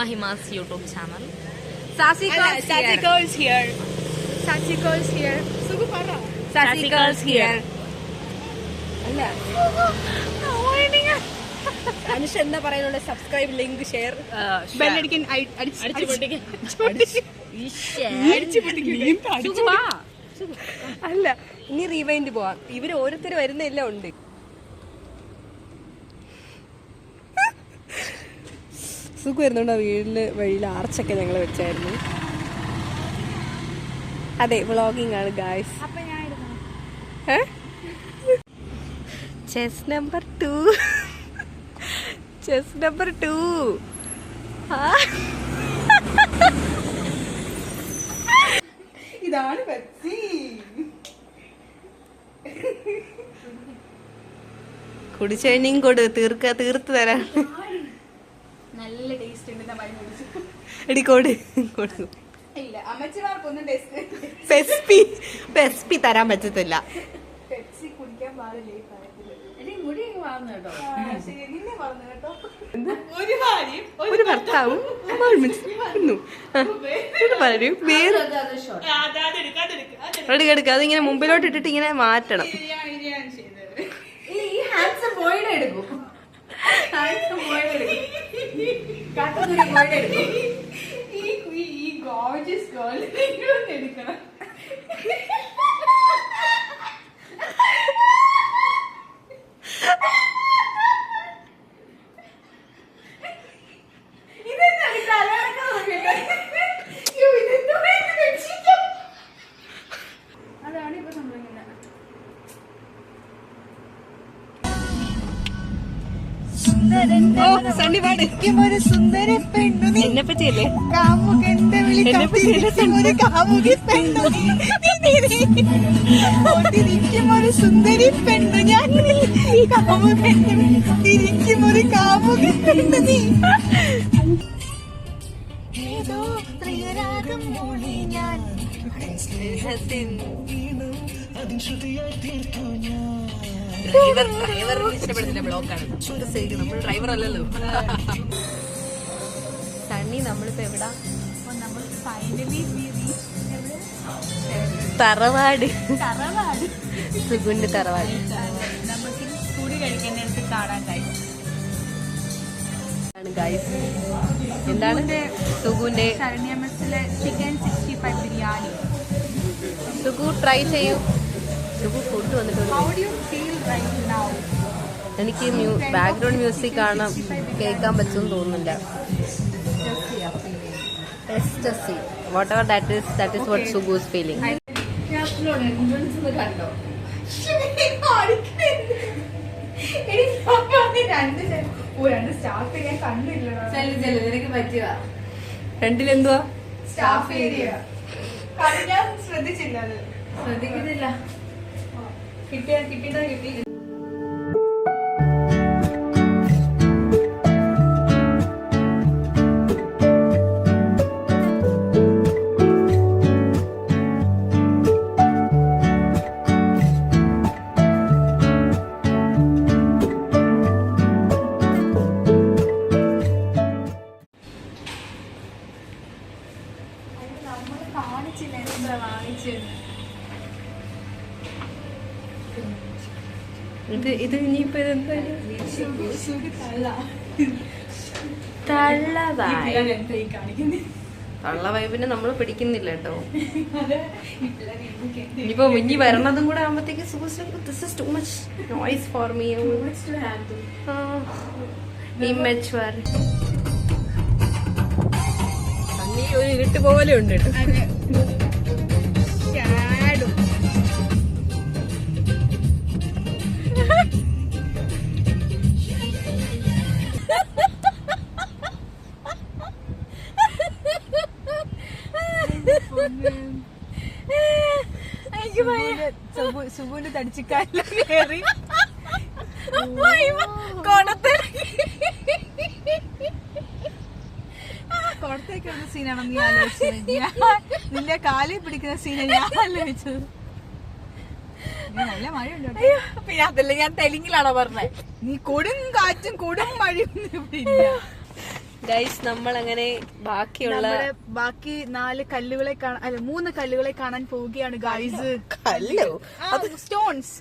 Hima's YouTube channel. Sassy girls here. Anusha എന്താ പറയാനുള്ള? Subscribe, link, share, ബെല്ലടിക്കാൻ അല്ല. ഇനി റീവൈൻഡ് പോവാം. ഇവര് ഓരോരുത്തർ വരുന്നെല്ലാം ഉണ്ട്. സുഖം വരുന്നുണ്ട്. വീടിന് വഴിയിൽ ആർച്ചൊക്കെ ഞങ്ങൾ വെച്ചായിരുന്നു. അതെ, വ്ളോഗിങ് ആണ് ഗായ്സ്. Chess number 2. ഇതാണ് പെപ്സി. കുടിച്ചെണ്ണിയും തീർത്ത് തരാൻ. നല്ല ടേസ്റ്റ് ഉണ്ട്. എടി കൊടുക്കും. ഇല്ല, അമ്മച്ചിമാർക്കൊന്നും ടേസ്റ്റ്. പെസ്പി തരാൻ പറ്റത്തില്ല. പെപ്സി കുടിക്കാൻ പാടില്ല ഈ പ്രായത്തില്. എനിക്ക് മുടി വളർന്നു കേട്ടോ. നിന്നെ വളർന്നു കേട്ടോ. ഒരു ഭർത്താവും എടുക്ക. അതിങ്ങനെ മുമ്പിലോട്ട് ഇട്ടിട്ട് ഇങ്ങനെ മാറ്റണം. എടുക്കണം. ഒരു സുന്ദര പെണ്ണു. എന്നെ പറ്റിയല്ലേ? കാമുകന്റെ ഒരു കാമുകി പെണ്ണു. ഒരു സുന്ദരി പെണ്ണു ഞാൻ. കാമുകനും ഒരു കാമുകി പെണ്ണു നീ. ഏതോ പ്രിയരാഗം മൂളി ഞാൻ. ഡ്രൈവർ ഇഷ്ടപ്പെടുന്നില്ല. ബ്ലോക്കാണ്. നമ്മൾ ഡ്രൈവർ അല്ലല്ലോ. സണ്ണി, നമ്മളിപ്പോ എവിടാ? തറവാട്. സുഗുന്റെ തറവാട്. എന്താണ് സുഗുന്റെ? ചിക്കൻ 65 ബിരിയാണി. സുഗു ട്രൈ ചെയ്യൂ. സുഗു ഫുഡ് വന്നിട്ടുണ്ട്. എനിക്ക് ബാക്ക്ഗ്രൗണ്ട് മ്യൂസിക് കാണാൻ കേൾക്കാൻ പറ്റുമെന്ന് തോന്നുന്നില്ല. Whatever that is what Sugu is feeling. രണ്ടിലെന്തുവാ? സ്റ്റാഫ് ഏരിയ ശ്രദ്ധിക്കുന്നില്ല. കിട്ടി. ഇത് ഇനിയിപ്പോ തള്ള വൈബിനെ നമ്മൾ പിടിക്കുന്നില്ല കേട്ടോ. ഇനിയിപ്പോ ഇനി വരണതും കൂടെ ആകുമ്പോഴത്തേക്ക് this is too much noise for me. Immature. അന്നീ ഒരു ഇരുട്ട് പോലെ ഉണ്ട് കേട്ടോ. സുഗുന്റെ തടിച്ചിക്കാരിൽ കയറി കോടത്തേക്ക് വന്ന സീനാണോ നീ ആലോചിച്ചത്? നിന്റെ കാലിൽ പിടിക്കുന്ന സീന ഞാൻ ആലോചിച്ചത്. നല്ല മഴയുണ്ട്. പിന്നെ അതല്ല, ഞാൻ തെലുങ്കിലാണോ പറഞ്ഞത്? നീ കൊടും കാറ്റും കൊടും മഴയും ഇവിടെ ഇല്ല. ഗൈസ് നമ്മൾ അങ്ങനെ ബാക്കിയുള്ള ബാക്കി 4 കല്ലുകളെ കാണാൻ, അല്ല 3 കല്ലുകളെ കാണാൻ പോവുകയാണ് ഗൈസ്. കല്ലോ സ്റ്റോൺസ്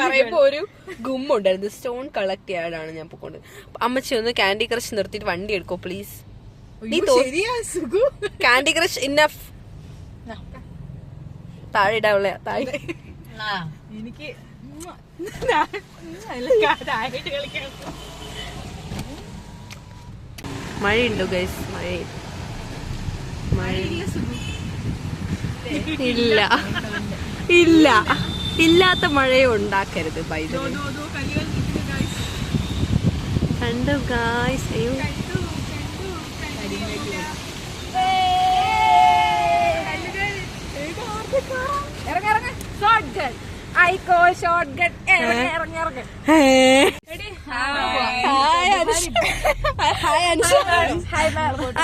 പറയുമ്പോ ഒരു ഗുമ്മുണ്ടായിരുന്നു. സ്റ്റോൺ കളക്ട് ചെയ്യാനാണ് ഞാൻ പോകൊണ്ട്. അമ്മച്ചി ഒന്ന് കാൻഡി ക്രഷ് നിർത്തിയിട്ട് വണ്ടി എടുക്കോ പ്ലീസ്. Candy crush enough. താഴെ ഇടാവുള്ള താഴെ. എനിക്ക് മഴയുണ്ടോ ഗൈസ്? മഴ ഇല്ല ഇല്ല, ഇല്ലാത്ത മഴയെ ഉണ്ടാക്കരുത്. കണ്ടു ഗൈസ്. അയ്യോ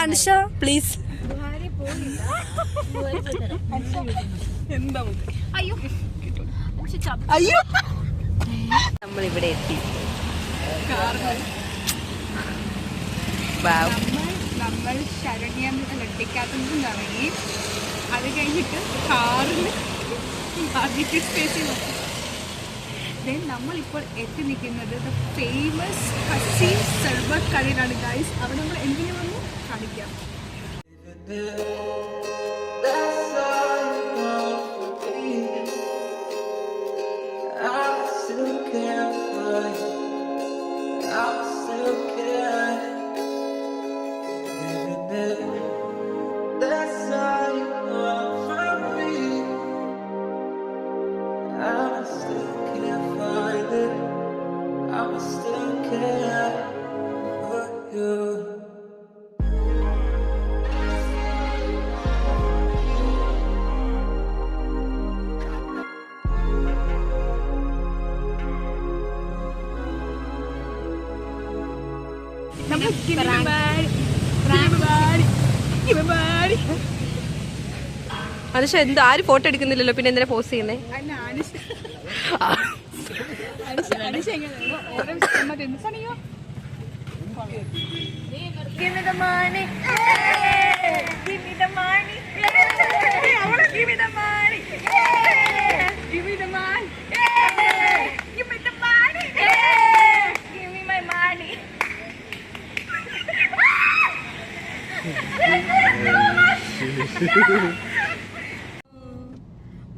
അനുഷ പ്ലീസ്. അയ്യോ നമ്മളിവിടെ എത്തി. നമ്മൾ ശരണ്യ ടിക്കാത്തും തുടങ്ങി. അത് കഴിഞ്ഞിട്ട് കാറിൽ സ്പേസിൽ നമ്മളിപ്പോൾ എത്തി നിൽക്കുന്നത് ഫേമസ് ഹസീം സർബത്ത് കടയിലാണ് ഗൈസ്. അവിടെ നമ്മൾ എന്തിനു വന്നു കാണിക്കാം. അനുഷ എന്തോ ആരും ഫോട്ടോ എടുക്കുന്നില്ലല്ലോ, പിന്നെ എന്തിനാ പോസ്റ്റ് ചെയ്യുന്നേ?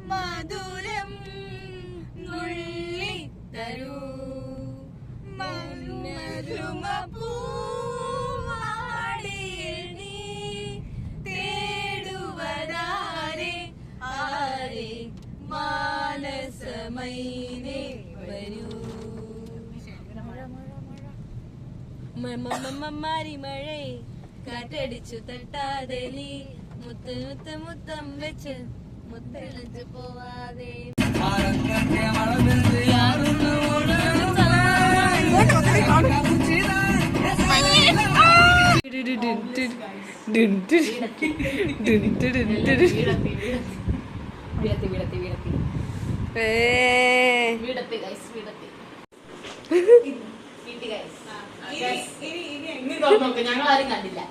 മധുരം നുള്ളി തരൂ മധുമ പൂവാടിയിൽ നീ തേടുവതാരെ ആരെ മാനസമൈനെ വരൂ. മാരി മഴേ കാറ്റടിച്ചു തട്ടാതെ നീ മുത്ത് മുത്ത് മുത്തം വെച്ച് മുത്തളിച്ചു പോവാതെ. ഞങ്ങളാരും കണ്ടില്ല.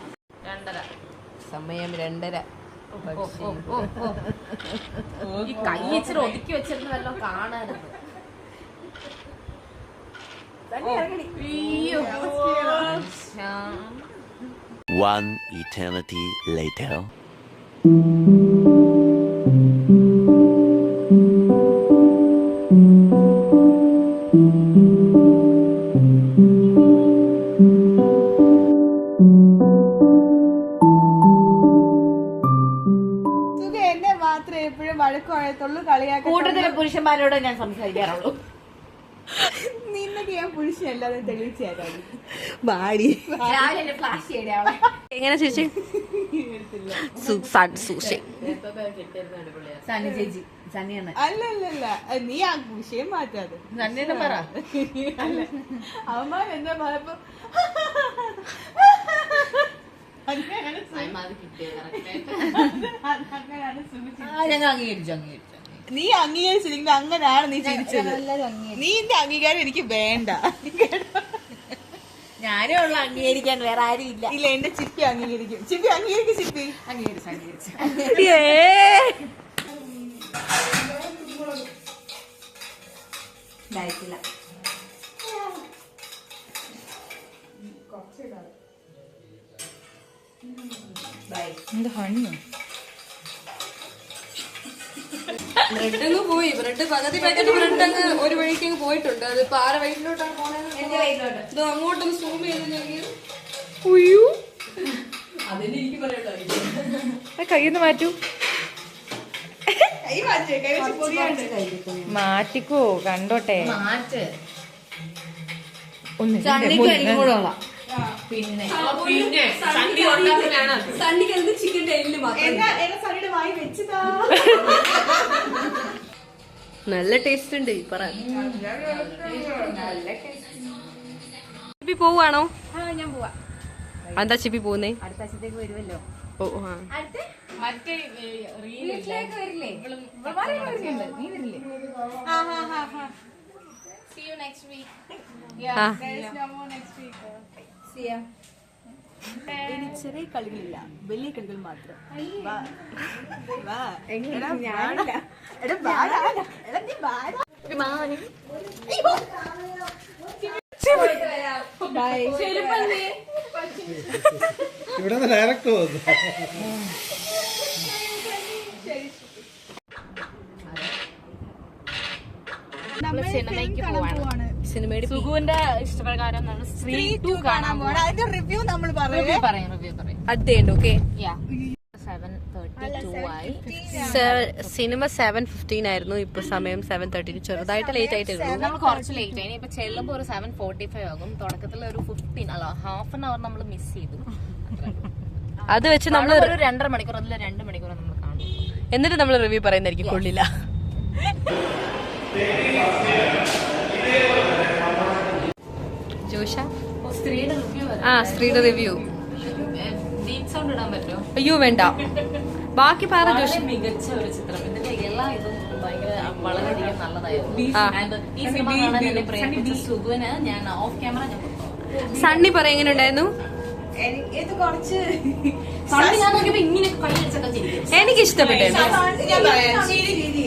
സമയം 2:30. ഈ കൈ ഇച്ചിരി ഒതുക്കി വെച്ചിരുന്ന വല്ലോ കാണാറുണ്ട്. One eternity later. എന്നെ മാത്രമേ എപ്പോഴും വഴക്കുഴയത്തുള്ളൂ, കളിയാക്കി കൂട്ടത്തിലെ പുരുഷന്മാരോട് ഞാൻ സംസാരിക്കാറുള്ളൂ. നിന്നൊക്കെ ഞാൻ പുരുഷനല്ലാതെ തെളിയിച്ചേരാം. രാവിലെ ഫ്ലാഷ് ചെയ്യണേ അവളെ. എങ്ങനെ ചേച്ചി? സണ്ണി ചേച്ചി, സണ്ണിയാണ്. അല്ലല്ല, നീ ആ വിഷയം മാറ്റാതെ സണ്ണിയുടെ പറ. അല്ല, അവന്മാർ എന്താ പറയപ്പോ അങ്ങനെയാണ് ഞങ്ങൾ അംഗീകരിച്ചു. നീ അംഗീകരിച്ചില്ലെങ്കിൽ അങ്ങനെയാണ് നീ ചിരിച്ചത്. നീ എന്റെ അംഗീകാരം എനിക്ക് വേണ്ട. ഞാനേ ഉള്ളു അംഗീകരിക്കാൻ, വേറെ ആരും ഇല്ല. ഇല്ല, എന്റെ ചിപ്പി അംഗീകരിക്കും. ചിപ്പി അംഗീകരിക്കും. ചിപ്പി അംഗീകരിച്ചു. ഇതായിട്ടില്ല. എന്ത് ഹണ്ണു ബ്രെഡ് അങ്ങ് പോയി. ബ്രെഡ് പകുതി പാക്കറ്റ് ബ്രെഡ് അങ്ങ് ഒരു വഴിക്ക് അങ്ങ് പോയിട്ടുണ്ട്. അത് ഇപ്പൊ ആരെ വയറ്റിലോട്ടാണ് പോണത്? ഇത് അങ്ങോട്ടൊന്ന് സൂം ചെയ്തില്ലെങ്കിൽ അതെനിക്ക് പറയണ്ടോ. കയ്യൊന്ന് മാറ്റൂ. മാറ്റിക്കോ, കണ്ടോട്ടെ. മാറ്റ്. പിന്നെ സണ്ണിക്ക് എന്ത് ചിക്കൻ്റെ എല്ല് മാത്രം. നല്ല ടേസ്റ്റ് ഉണ്ട് പറ. ചിപ്പി പോവാണോ? ഞാൻ പോവാ. എന്താ ചിപ്പി പോകുന്നേ? അടുത്ത ആഴ്ചത്തേക്ക് വരുമല്ലോ. ഓ മറ്റേ വീട്ടിലേക്ക് വരില്ലേ? നീ വരില്ലേ? See you next week. ചെറിയ കളികളില്ല, വലിയ കളികൾ മാത്രം. ഇവിടെ ഡയറക്റ്റ് പോകുന്നു. സിനിമയ്ക്ക് പോവാണ്. സിനിമയുടെ സുഗുവിന്റെ ഇഷ്ടപ്രകാരം നമ്മൾ സ്ത്രീ 2 കാണാൻ പോവാണ്. അതിന്റെ റിവ്യൂ നമ്മൾ റിവ്യൂ പറയാം. അടുത്തുണ്ട്. ഓക്കെ, 7:32 ആയി. സിനിമ 7:15 ആയിരുന്നു. ഇപ്പൊ സമയം 7:30. ചെറുതായിട്ട് ലേറ്റ് ആയിട്ടുള്ളൂ. നമ്മൾ കുറച്ച് ലേറ്റ് ആയി. ഇപ്പൊ ചെല്ലുമ്പോ ഒരു 7:45 ആകും. തുടക്കത്തിൽ ഒരു 15 അല്ല ഹാഫ് ആൻ അവർ നമ്മൾ മിസ് ചെയ്തു. അത് വെച്ച് നമ്മൾ ഒരു 2.5 മണിക്കൂർ, അതിൽ 2 മണിക്കൂർ നമ്മൾ കാണും. എന്നിട്ട് നമ്മൾ റിവ്യൂ പറയുന്നതായിരിക്കും കൊള്ളില്ല. ജോഷ സ്ത്രീയുടെ റിവ്യൂ സ്ത്രീയുടെ റിവ്യൂ. ഡീപ് സൗണ്ട് ഇടാൻ പറ്റുമോ? അയ്യോ വേണ്ട, ബാക്കി പറ ജോഷ. മികച്ച ഒരു ചിത്രം. ഇതിന്റെ എല്ലാ ഇതും ഭയങ്കര വളരെയധികം നല്ലതായിരുന്നു. ഈ സിനിമ കാണാൻ എന്നെ പ്രേരിപ്പിച്ച സുഗുവിന് ഞാൻ ഓഫ് ക്യാമറ ഞാൻ കൊടുത്തു. സണ്ണി പറ എങ്ങനെ ഉണ്ടായിരുന്നു? ഇത് കുറച്ച് ഞാൻ നോക്കിയപ്പോ ഇങ്ങനെ കൈയടിച്ചൊക്കെ ചിരിക്കും. എനിക്ക് ഇഷ്ടപ്പെട്ടായിരുന്നു. ഞാൻ പറയാം,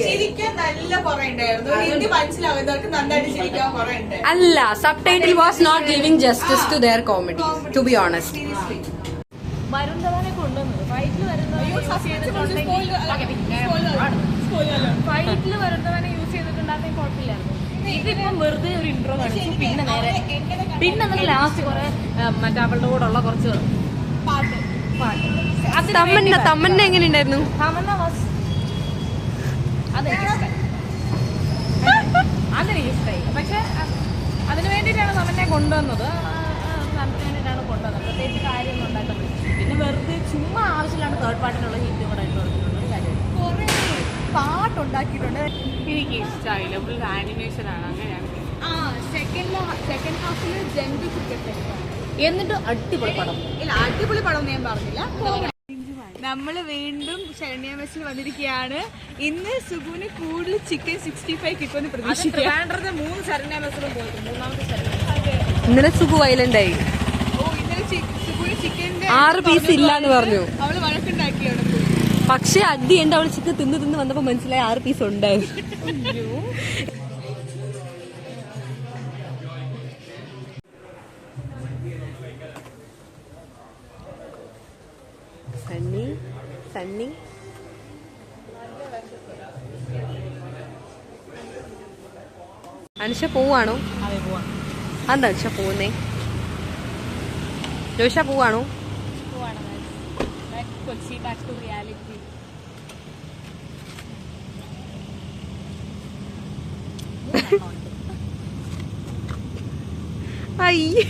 ചിരിക്കാൻ നല്ല കുറെ ഉണ്ടായിരുന്നു. ഹിന്ദി മനസ്സിലാവുന്നവർക്ക് നന്നായിട്ട് ചിരിക്കാൻ കുറെ ഉണ്ട്. അല്ല, subtitle was not giving justice to their comedy, to be honest. വരുന്നവനെ കൊണ്ടുവന്നത് ഫൈറ്റിൽ വരുന്നവനെ യൂസ് ചെയ്തിട്ടുണ്ടായിരുന്നെങ്കിൽ കുഴപ്പമില്ലായിരുന്നു. ഇതിപ്പം വെറുതെ ഒരു ഇൻട്രോ കാണിച്ചു. പിന്നെ നമ്മൾ ലാസ്റ്റ് കുറെ മറ്റേ അവളുടെ കൂടെ ഉള്ള കുറച്ച് പാട്ട് തമ്മന്ന എങ്ങനെ ഉണ്ടായിരുന്നു? അതെനിക്ക് ഇഷ്ടമായി. പക്ഷെ അതിനു വേണ്ടിയിട്ടാണ് തമ്മനെ കൊണ്ടുവന്നത്. പ്രത്യേകിച്ച് കാര്യമൊന്നും ഉണ്ടാക്കുന്നത്. പിന്നെ വെറുതെ ചുമ്മാ ആവശ്യമില്ലാണ്ട് തേർഡ് പാർട്ടിനുള്ള ഹിറ്റ് കൂടെ ഇട്ട് കൊടുക്കുന്നുണ്ട്. കുറെ പാട്ടുണ്ടാക്കിയിട്ടുണ്ട്. എനിക്ക് ഇഷ്ടമായില്ല. ഫുൾ ആനിമേഷൻ ആണ്. അങ്ങനെയാണ്. സെക്കൻഡ് ഹാഫിൽ ജെൻഡി ക്രിക്കറ്റ് എന്നിട്ട് അടിപൊളി പടം. ഇല്ല, അടിപൊളി പടം ഞാൻ പറഞ്ഞില്ല. നമ്മള് വീണ്ടും ശരണ്യ മെസ്സിൽ വന്നിരിക്കുകയാണ്. ഇന്ന് സുഗുവിന് കൂടുതൽ ചിക്കൻ 65 കിട്ടുമെന്ന് പ്രതീക്ഷിക്കാം. 3 ശരണ്യ മെസ്സിലും പോയിട്ട് 3ാമത്തെ ശരണ്യ. ഇന്നലെ സുഖു വയലന്റ് ആയി. ഇന്നലെ സുഗുവിന് ചിക്കന്റെ 6 പീസ് ഇല്ല എന്ന് പറഞ്ഞു. അവള് വഴക്കുണ്ടാക്കിയാണ്. പക്ഷെ അടി ഉണ്ട്. അവള് ചിക്കൻ തിന്ന് വന്നപ്പോ മനസ്സിലായി 6 പീസ് ഉണ്ടായിരുന്നു. സണ്ണി അനുഷ പോവാണോ? എന്താ അനുഷ പോകുന്നേ? ജോഷ പോവാണോ? Kochi back to reality. അയ്യേ,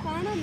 കാണാൻ